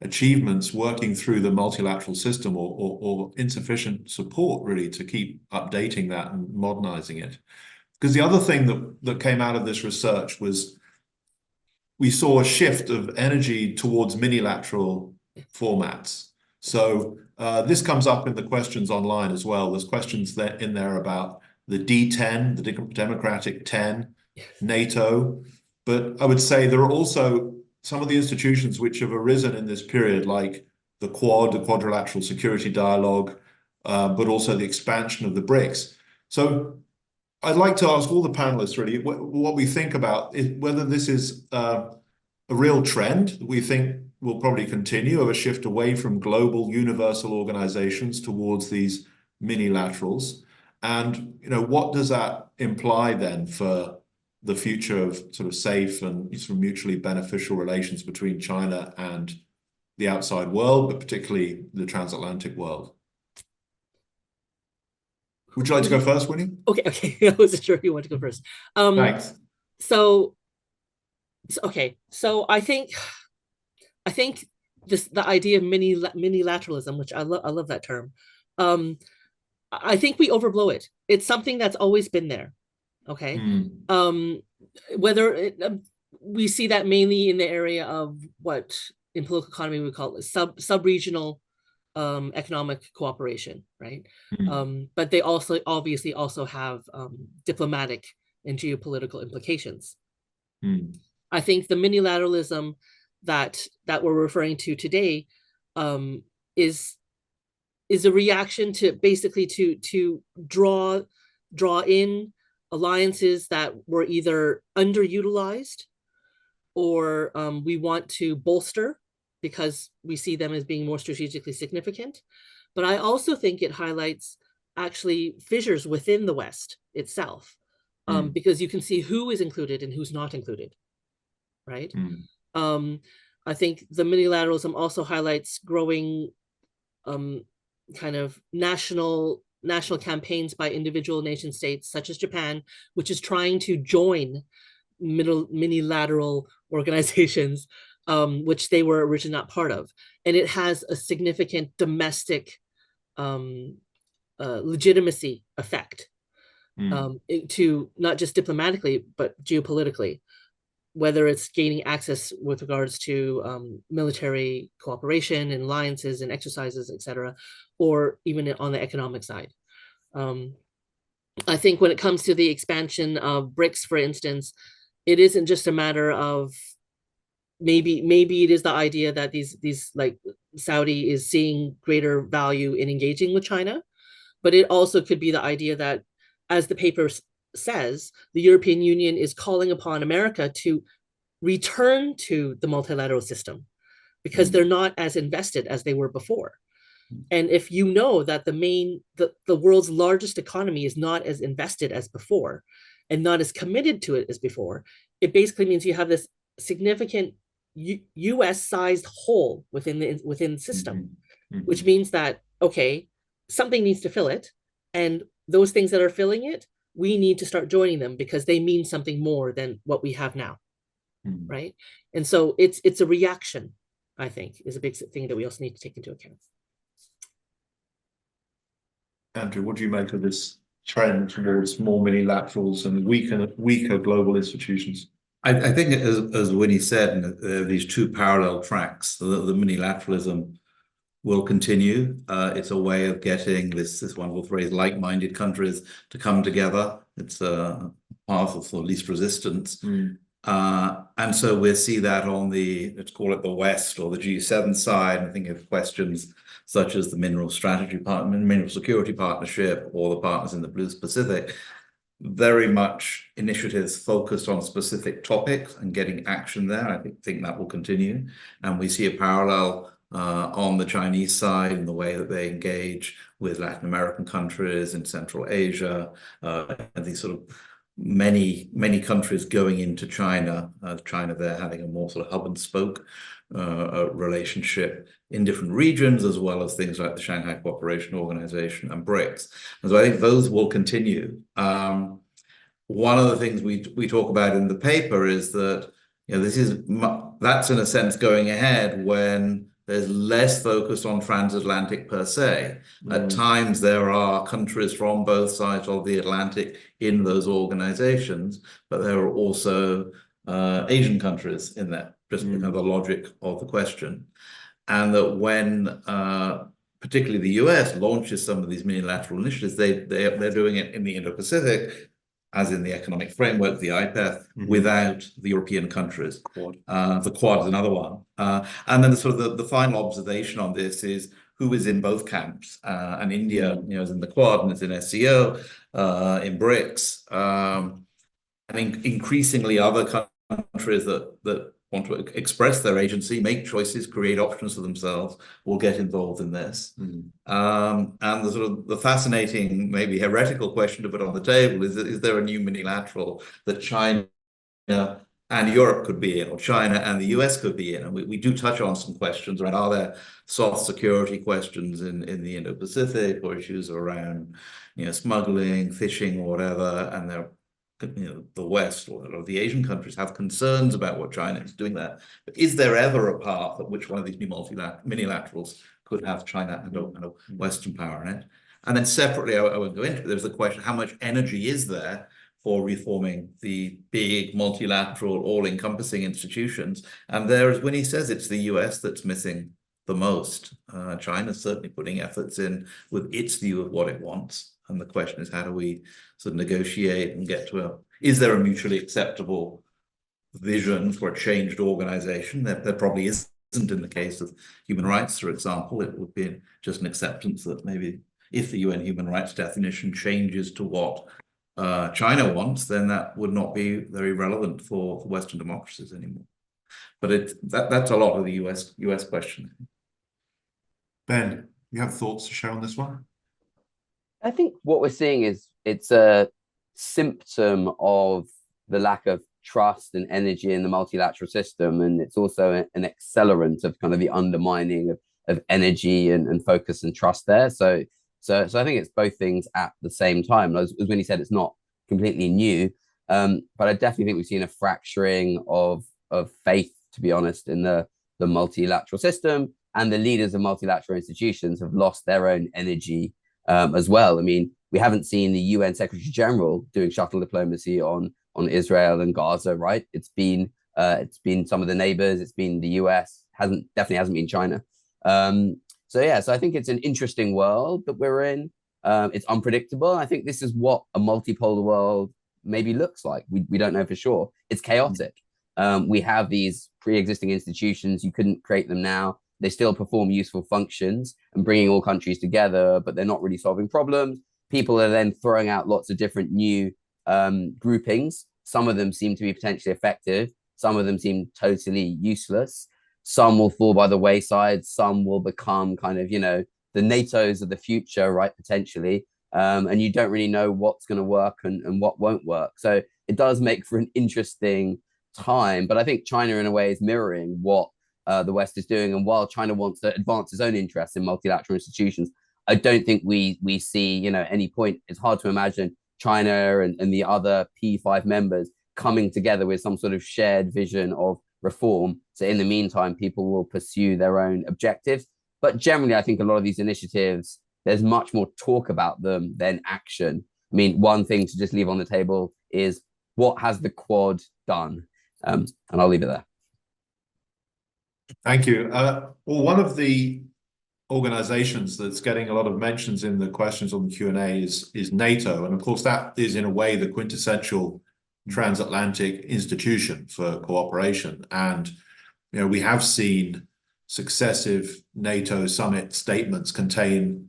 achievements working through the multilateral system, or insufficient support really to keep updating that and modernizing it. Because the other thing that came out of this research was we saw a shift of energy towards minilateral formats. So this comes up in the questions online as well. There's questions in there about the D10, the Democratic 10, NATO. But I would say there are also some of the institutions which have arisen in this period, like the Quad, the Quadrilateral Security Dialogue, but also the expansion of the BRICS. So I'd like to ask all the panelists really what we think about whether this is a real trend that we think will probably continue, of a shift away from global universal organizations towards these minilaterals. And, what does that imply then for the future of sort of safe and sort of mutually beneficial relations between China and the outside world, but particularly the transatlantic world? Would you like to go first, Winnie? Okay. I wasn't sure if you want to go first. Thanks. So I think the idea of minilateralism, which I love that term. I think we overblow it. It's something that's always been there. Okay. Whether we see that mainly in the area of what in political economy we call sub-regional economic cooperation, right? But they also obviously also have diplomatic and geopolitical implications. I think the minilateralism that we're referring to today is a reaction to basically to draw in alliances that were either underutilized or we want to bolster because we see them as being more strategically significant. But I also think it highlights actually fissures within the West itself, because you can see who is included and who's not included, right? I think the minilateralism also highlights growing kind of national campaigns by individual nation states, such as Japan, which is trying to join minilateral organizations, which they were originally not part of. And it has a significant domestic legitimacy effect to not just diplomatically, but geopolitically, whether it's gaining access with regards to military cooperation and alliances and exercises, etc., or even on the economic side. I think when it comes to the expansion of BRICS, for instance, it isn't just a matter of maybe it is the idea that these like Saudi is seeing greater value in engaging with China, but it also could be the idea that, as the paper says, the European Union is calling upon America to return to the multilateral system because they're not as invested as they were before. And if you know that the world's largest economy is not as invested as before and not as committed to it as before, it basically means you have this significant US-sized hole within the system, which means that, okay, something needs to fill it. And those things that are filling it, we need to start joining them because they mean something more than what we have now, right? And so it's a reaction, I think, is a big thing that we also need to take into account. Andrew, what do you make of this trend towards more minilaterals and weaker global institutions? I think, as Winnie said, these two parallel tracks. The minilateralism will continue. It's a way of getting this wonderful phrase, like-minded countries to come together. It's a path of least resistance. And so we'll see that on the, let's call it the West or the G7 side. I think of questions such as the Mineral Security Partnership or the partners in the Blue Pacific, very much initiatives focused on specific topics and getting action there. I think that will continue. And we see a parallel on the Chinese side in the way that they engage with Latin American countries in Central Asia, and these sort of many countries going into China, China there having a more sort of hub and spoke relationship in different regions, as well as things like the Shanghai Cooperation Organization and BRICS. And so I think those will continue. One of the things we talk about in the paper is that, you know, that's in a sense going ahead when there's less focus on transatlantic per se. At times there are countries from both sides of the Atlantic in those organizations, but there are also Asian countries in there, just because of the logic of the question. And that when particularly the US launches some of these unilateral initiatives, they're doing it in the Indo-Pacific, as in the economic framework, the IPEF, without the European countries. The Quad is another one. And then the final observation on this is who is in both camps. And India, you know, is in the Quad and is in SCO, in BRICS. I think increasingly other countries that want to express their agency, make choices, create options for themselves, will get involved in this. And the fascinating, maybe heretical question to put on the table is there a new unilateral that China and Europe could be in, or China and the US could be in? And we do touch on some questions around, are there soft security questions in the Indo-Pacific, or issues around, you know, smuggling, fishing, or whatever, and there, you know, the West or the Asian countries have concerns about what China is doing there. But is there ever a path at which one of these new minilaterals could have China and a Western power in it? And then separately, I won't go into it, there's the question, how much energy is there for reforming the big multilateral, all-encompassing institutions? And there, as Winnie says, it's the US that's missing the most. China's certainly putting efforts in with its view of what it wants. And the question is, how do we sort of negotiate and get to is there a mutually acceptable vision for a changed organization? There probably isn't in the case of human rights, for example. It would be just an acceptance that maybe if the UN human rights definition changes to what China wants, then that would not be very relevant for Western democracies anymore. But that's a lot of the US question. Ben, you have thoughts to share on this one? I think what we're seeing is it's a symptom of the lack of trust and energy in the multilateral system, and it's also an accelerant of kind of the undermining of energy and focus and trust there. So I think it's both things at the same time. As Winnie said, it's not completely new, but I definitely think we've seen a fracturing of faith, to be honest, in the multilateral system, and the leaders of multilateral institutions have lost their own energy as well. I mean, we haven't seen the UN Secretary General doing shuttle diplomacy on Israel and Gaza, right? It's been some of the neighbors, it's been the US, definitely hasn't been China. So I think it's an interesting world that we're in. It's unpredictable. I think this is what a multipolar world maybe looks like. We don't know for sure. It's chaotic. We have these pre-existing institutions. You couldn't create them now. They still perform useful functions and bringing all countries together, but they're not really solving problems. People are then throwing out lots of different new groupings. Some of them seem to be potentially effective. Some of them seem totally useless. Some will fall by the wayside. Some will become kind of, you know, the NATOs of the future, right, potentially. And you don't really know what's going to work and what won't work. So it does make for an interesting time. But I think China, in a way, is mirroring what the West is doing. And while China wants to advance its own interests in multilateral institutions, I don't think we see, you know, any point. It's hard to imagine China and the other P5 members coming together with some sort of shared vision of reform. So in the meantime, people will pursue their own objectives. But generally, I think a lot of these initiatives, there's much more talk about them than action. I mean, one thing to just leave on the table is, what has the Quad done? And I'll leave it there. Thank you. Well, one of the organizations that's getting a lot of mentions in the questions on the Q&A is NATO. And of course, that is in a way the quintessential transatlantic institution for cooperation. And, you know, we have seen successive NATO summit statements contain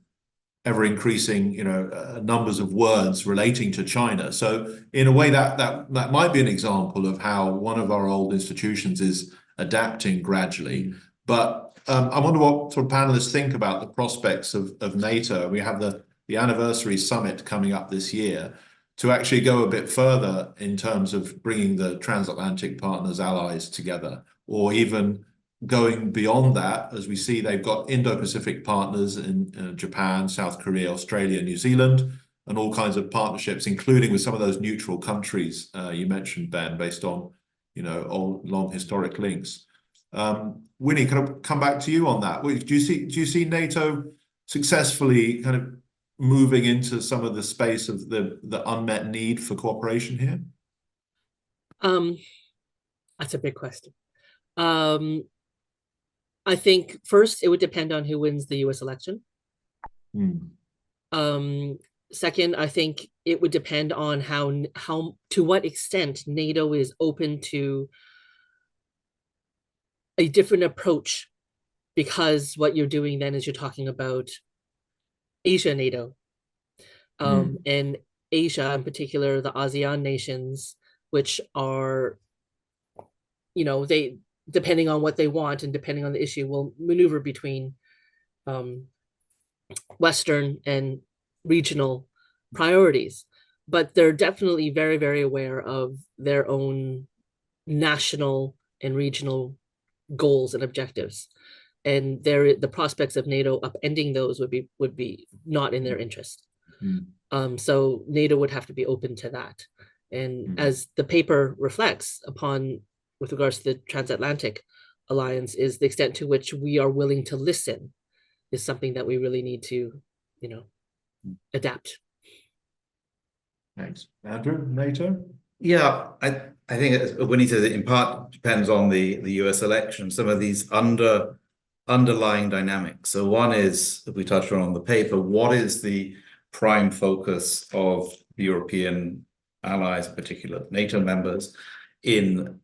ever increasing, you know, numbers of words relating to China. So in a way that might be an example of how one of our old institutions is adapting gradually. But I wonder what sort of panelists think about the prospects of NATO. We have the anniversary summit coming up this year. to actually go a bit further in terms of bringing the transatlantic partners, allies together, or even going beyond that, as we see they've got Indo-Pacific partners in Japan, South Korea, Australia, New Zealand, and all kinds of partnerships, including with some of those neutral countries you mentioned, Ben, based on, you know, old, long historic links. Winnie, can I come back to you on that? Do you see NATO successfully kind of moving into some of the space of the unmet need for cooperation here? That's a big question. I think first it would depend on who wins the US election. Second, I think it would depend on how to what extent NATO is open to a different approach, because what you're doing then is you're talking about Asia NATO. And Asia, in particular, the ASEAN nations, which are, you know, they, depending on what they want and depending on the issue, will maneuver between Western and regional priorities. But they're definitely very, very aware of their own national and regional goals and objectives. And the prospects of NATO upending those would be not in their interest. So NATO would have to be open to that. And as the paper reflects upon, with regards to the transatlantic alliance, is the extent to which we are willing to listen is something that we really need to, you know, adapt. Thanks. Andrew, NATO? Yeah, I think when he says it in part depends on the US election, some of these underlying dynamics. So one is, that we touched on the paper, what is the prime focus of the European allies, in particular NATO members, in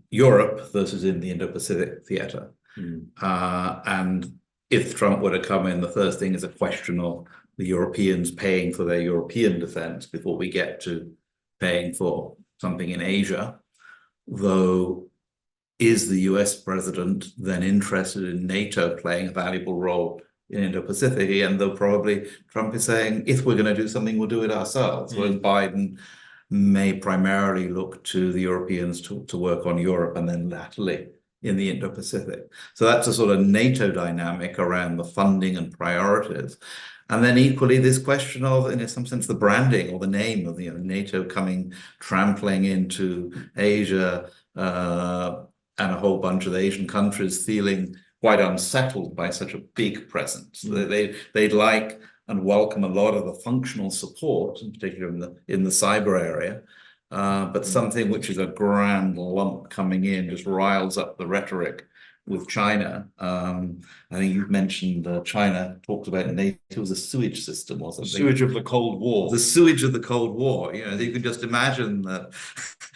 Europe versus in the Indo-Pacific theater? And if Trump were to come in, the first thing is a question of the Europeans paying for their European defense before we get to paying for something in Asia. Though, is the US president then interested in NATO playing a valuable role in Indo-Pacific? And though probably Trump is saying, if we're going to do something, we'll do it ourselves. Whereas Biden may primarily look to the Europeans to work on Europe and then latterly in the Indo-Pacific. So that's a sort of NATO dynamic around the funding and priorities. And then equally this question of, in some sense, the branding or the name of, you know, NATO coming trampling into Asia, and a whole bunch of Asian countries feeling quite unsettled by such a big presence. They'd like and welcome a lot of the functional support, in particular in the cyber area, but something which is a grand lump coming in just riles up the rhetoric with China. I think you've mentioned China talked about NATO as a sewage system or something. Sewage of the Cold War. The sewage of the Cold War. You know, you can just imagine that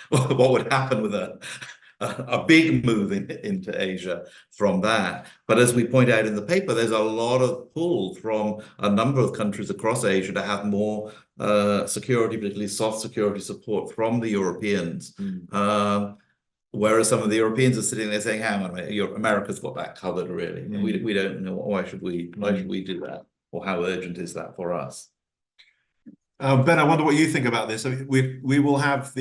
what would happen with a big move into Asia from that. But as we point out in the paper, there's a lot of pull from a number of countries across Asia to have more security, particularly soft security support from the Europeans. Whereas some of the Europeans are sitting there saying, hang on a minute, America's got that covered really. We don't know, why should we do that? Or how urgent is that for us? Ben, I wonder what you think about this. I mean, we will have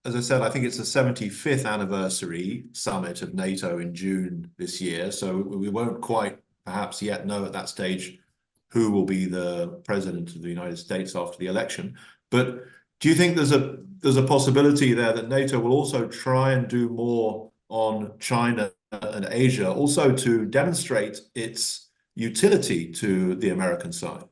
as I said, I think it's the 75th anniversary summit of NATO in June this year. So we won't quite perhaps yet know at that stage who will be the president of the United States after the election. But do you think there's a possibility there that NATO will also try and do more on China and Asia, also to demonstrate its utility to the American side?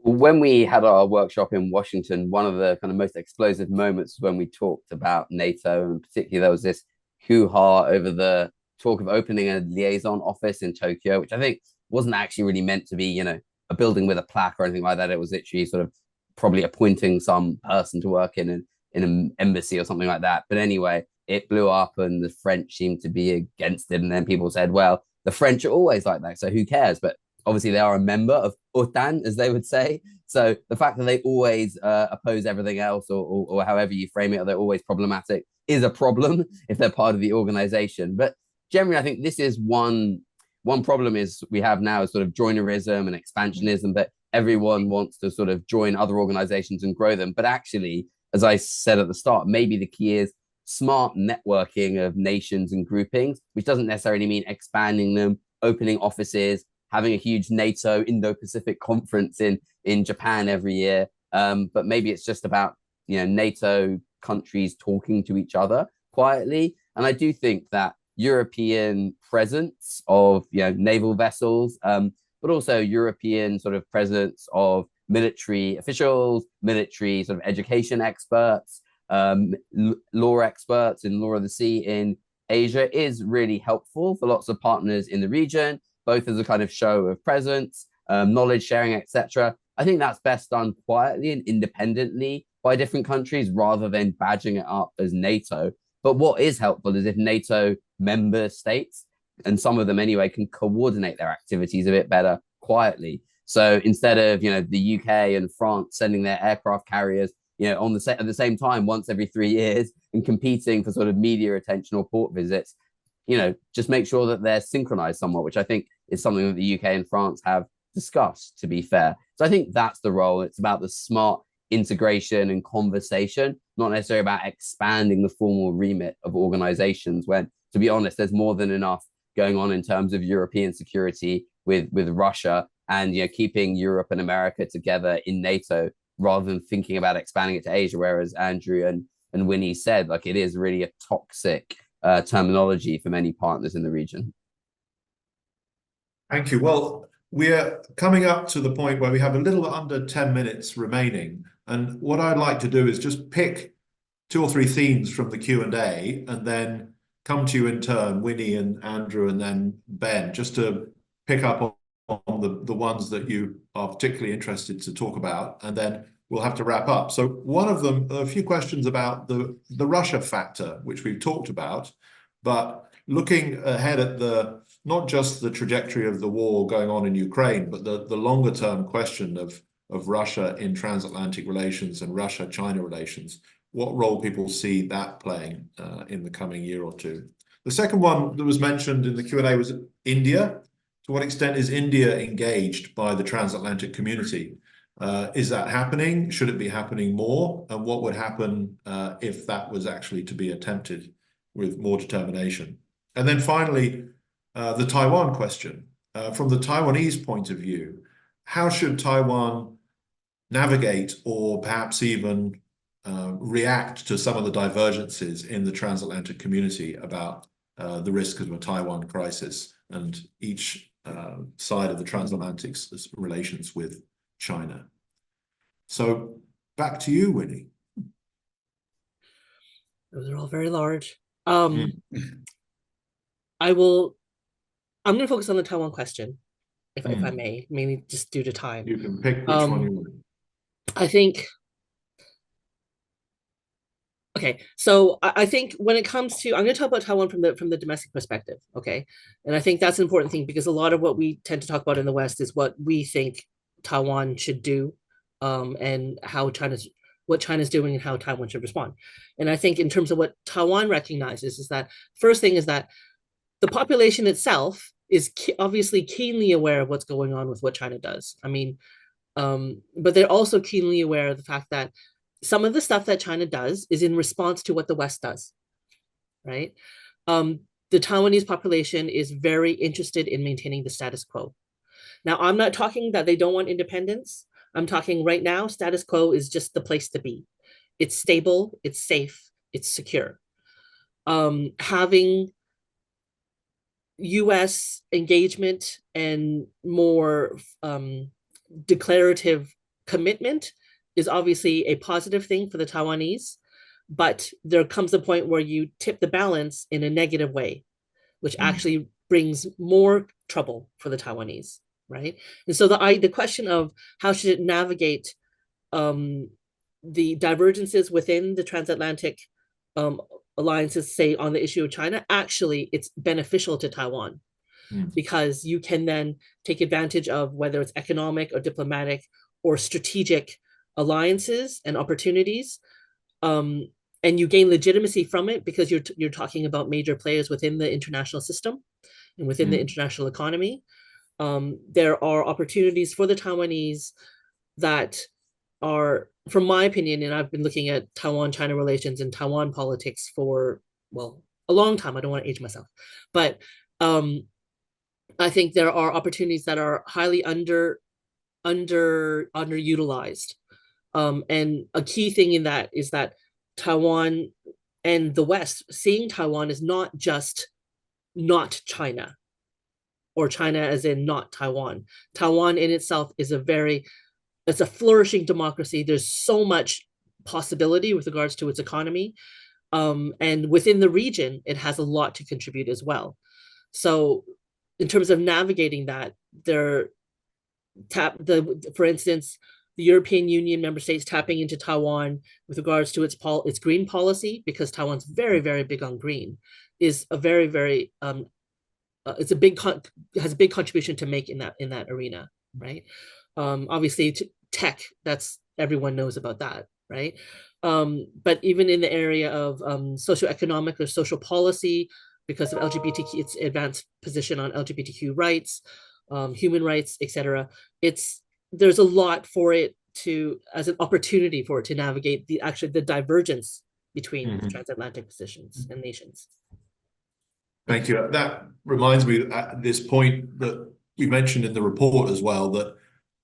When we had our workshop in Washington, one of the kind of most explosive moments was when we talked about NATO, and particularly there was this hoo-ha over the talk of opening a liaison office in Tokyo, which I think wasn't actually really meant to be, you know, a building with a plaque or anything like that. It was literally sort of probably appointing some person to work in an embassy or something like that. But anyway, it blew up and the French seemed to be against it. And then people said, well, the French are always like that, so who cares? But obviously they are a member of OTAN, as they would say. So the fact that they always oppose everything else, or however you frame it, or they're always problematic, is a problem if they're part of the organization. But generally, I think this is one problem is we have now is sort of joinerism and expansionism, but everyone wants to sort of join other organizations and grow them. But actually, as I said at the start, maybe the key is smart networking of nations and groupings, which doesn't necessarily mean expanding them, opening offices, having a huge NATO Indo-Pacific conference in Japan every year. But maybe it's just about, NATO countries talking to each other quietly. And I do think that European presence of, naval vessels, but also European sort of presence of military officials, military sort of education experts, law experts in law of the sea in Asia is really helpful for lots of partners in the region, both as a kind of show of presence, knowledge sharing, etc. I think that's best done quietly and independently by different countries rather than badging it up as NATO. But what is helpful is if NATO member states, and some of them anyway, can coordinate their activities a bit better quietly. So instead of, the UK and France sending their aircraft carriers, on the at the same time once every 3 years and competing for sort of media attention or port visits, just make sure that they're synchronized somewhat, which I think is something that the UK and France have discussed, to be fair. So I think that's the role. It's about the smart integration and conversation, not necessarily about expanding the formal remit of organizations when, to be honest, there's more than enough going on in terms of European security with Russia and keeping Europe and America together in NATO rather than thinking about expanding it to Asia, whereas Andrew and Winnie said, like, it is really a toxic terminology for many partners in the region. Thank you. Well, we're coming up to the point where we have a little under 10 minutes remaining. And what I'd like to do is just pick 2 or 3 themes from the Q&A and then come to you in turn, Winnie and Andrew, and then Ben, just to pick up on the ones that you are particularly interested to talk about, and then we'll have to wrap up. So one of them, a few questions about the Russia factor, which we've talked about, but looking ahead at not just the trajectory of the war going on in Ukraine, but the longer term question of Russia in transatlantic relations and Russia-China relations, what role people see that playing in the coming year or two. The second one that was mentioned in the Q&A was India. To what extent is India engaged by the transatlantic community? Is that happening? Should it be happening more? And what would happen if that was actually to be attempted with more determination? And then finally, the Taiwan question. From the Taiwanese point of view, how should Taiwan navigate or perhaps even react to some of the divergences in the transatlantic community about the risk of a Taiwan crisis and each side of the transatlantic's relations with China? So back to you, Winnie. Those are all very large. I'm going to focus on the Taiwan question, if I may, mainly just due to time. You can pick which one you want. I think, okay, so I think when it comes to, I'm going to talk about Taiwan from the domestic perspective, okay? And I think that's an important thing because a lot of what we tend to talk about in the West is what we think Taiwan should do, and what China's doing and how Taiwan should respond. And I think in terms of what Taiwan recognizes is that, first thing is that the population itself is obviously keenly aware of what's going on with what China does. I mean, but they're also keenly aware of the fact that some of the stuff that China does is in response to what the West does, right? The Taiwanese population is very interested in maintaining the status quo. Now, I'm not talking that they don't want independence. I'm talking right now, status quo is just the place to be. It's stable, it's safe, it's secure. Having US engagement and more declarative commitment is obviously a positive thing for the Taiwanese, but there comes a point where you tip the balance in a negative way, which actually brings more trouble for the Taiwanese, right? And so the question of how should it navigate the divergences within the transatlantic alliances, say on the issue of China, actually it's beneficial to Taiwan because you can then take advantage of whether it's economic or diplomatic or strategic alliances and opportunities, and you gain legitimacy from it because you're talking about major players within the international system and within the international economy. There are opportunities for the Taiwanese that are, from my opinion, and I've been looking at Taiwan-China relations and Taiwan politics for, well, a long time. I don't want to age myself, but I think there are opportunities that are highly underutilized. And a key thing in that is that Taiwan and the West seeing Taiwan is not just not China, or China as in not Taiwan. Taiwan in itself is it's a flourishing democracy. There's so much possibility with regards to its economy. And within the region, it has a lot to contribute as well. So in terms of navigating that, for instance, the European Union member states tapping into Taiwan with regards to its green policy, because Taiwan's very, very big on green, is a very, very has a big contribution to make in that arena, right? Obviously, tech, that's everyone knows about that, right? But even in the area of socioeconomic or social policy, because of LGBTQ, its advanced position on LGBTQ rights, human rights, etc. There's a lot for it as an opportunity for it to navigate the divergence between the transatlantic positions and nations. Thank you. That reminds me at this point that we mentioned in the report as well, that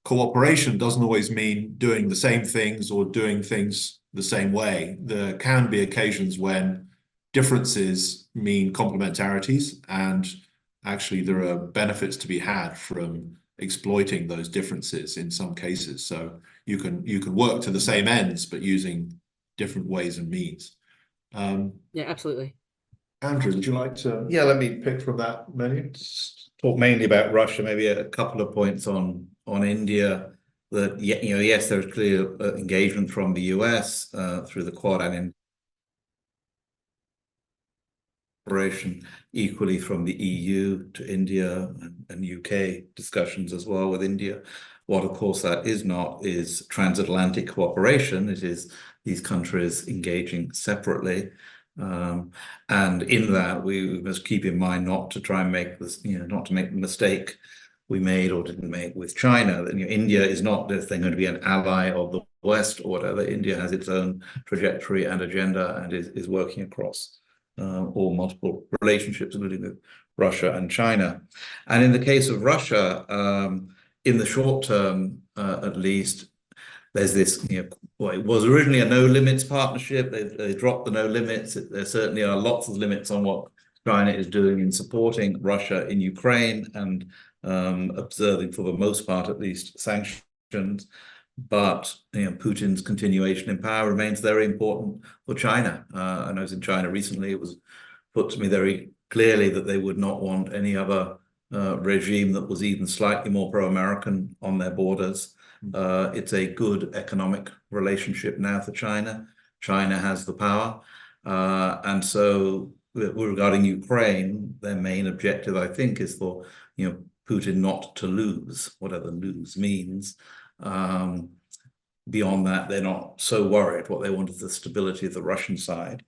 cooperation doesn't always mean doing the same things or doing things the same way. There can be occasions when differences mean complementarities, and actually there are benefits to be had from exploiting those differences in some cases. So you can work to the same ends, but using different ways and means. Yeah, absolutely. Andrew, would you like to? Yeah, let me pick from that menu? talk mainly about Russia, maybe a couple of points on India. That, yes, there's clear engagement from the US through the Quad and cooperation, equally from the EU to India and UK discussions as well with India. What, of course, that is not is transatlantic cooperation. It is these countries engaging separately. And in that, we must keep in mind not to try and make this, not to make the mistake we made or didn't make with China. That India is not this thing going to be an ally of the West or whatever. India has its own trajectory and agenda and is working across all multiple relationships, including with Russia and China. And in the case of Russia, in the short term, at least, there's this, well, it was originally a no limits partnership. They dropped the no limits. There certainly are lots of limits on what China is doing in supporting Russia in Ukraine and observing, for the most part at least, sanctions. But Putin's continuation in power remains very important for China. I know in China recently, it was put to me very clearly that they would not want any other regime that was even slightly more pro-American on their borders. It's a good economic relationship now for China. China has the power. And so regarding Ukraine, their main objective, I think, is for Putin not to lose, whatever lose means. Beyond that, they're not so worried. What they want is the stability of the Russian side.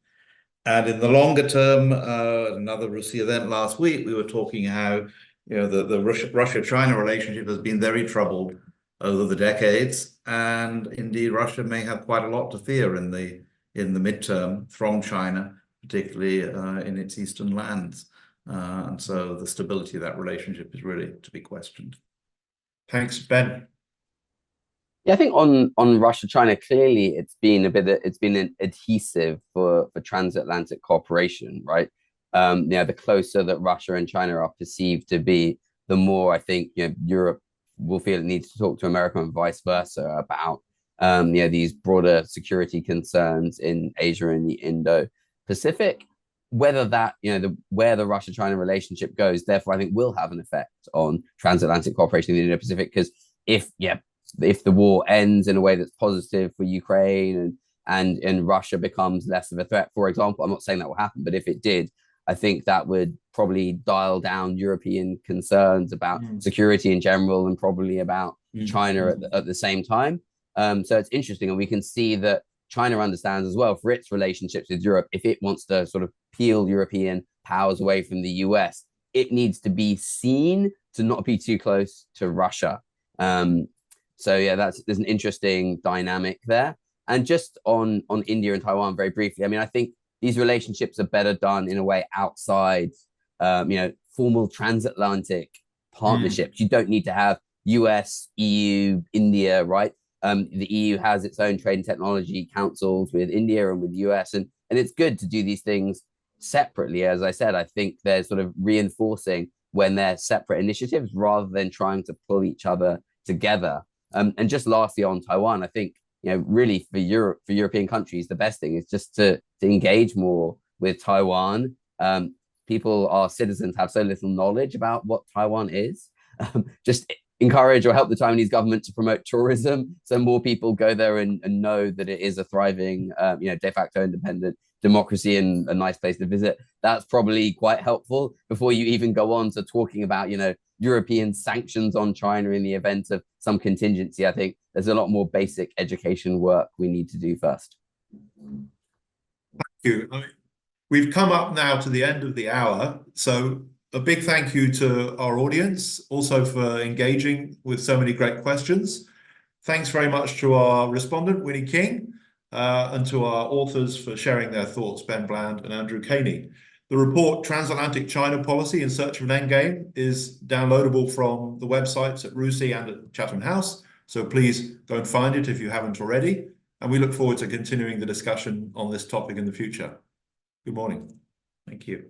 And in the longer term, another RUSI event last week, we were talking how the Russia-China relationship has been very troubled over the decades, and indeed Russia may have quite a lot to fear in the midterm from China, particularly in its eastern lands. And so the stability of that relationship is really to be questioned. Thanks, Ben. Yeah, I think on Russia-China, clearly it's been an adhesive for transatlantic cooperation, right? The closer that Russia and China are perceived to be, the more I think Europe will feel it needs to talk to America and vice versa about these broader security concerns in Asia and the Indo-Pacific. Whether that where the Russia-China relationship goes, therefore, I think will have an effect on transatlantic cooperation in the Indo-Pacific. Because if the war ends in a way that's positive for Ukraine and Russia becomes less of a threat, for example, I'm not saying that will happen, but if it did, I think that would probably dial down European concerns about security in general and probably about China at the same time. So it's interesting, and we can see that China understands as well for its relationships with Europe, if it wants to sort of peel European powers away from the US, it needs to be seen to not be too close to Russia. So yeah, there's an interesting dynamic there. And just on India and Taiwan very briefly, I mean, I think these relationships are better done in a way outside, formal transatlantic partnerships. You don't need to have US, EU, India, right? The EU has its own trade and technology councils with India and with the US, and it's good to do these things separately. As I said, I think they're sort of reinforcing when they're separate initiatives rather than trying to pull each other together. And just lastly on Taiwan, I think, really for European countries, the best thing is just to engage more with Taiwan. People, our citizens, have so little knowledge about what Taiwan is. Just encourage or help the Taiwanese government to promote tourism so more people go there and know that it is a thriving, de facto independent democracy and a nice place to visit. That's probably quite helpful before you even go on to talking about, European sanctions on China in the event of some contingency. I think there's a lot more basic education work we need to do first. Thank you. We've come up now to the end of the hour, so a big thank you to our audience also for engaging with so many great questions. Thanks very much to our respondent, Winnie King, and to our authors for sharing their thoughts, Ben Bland and Andrew Cainey. The report, Transatlantic China Policy in Search of an Endgame, is downloadable from the websites at RUSI and at Chatham House, so please go and find it if you haven't already. And we look forward to continuing the discussion on this topic in the future. Good morning. Thank you.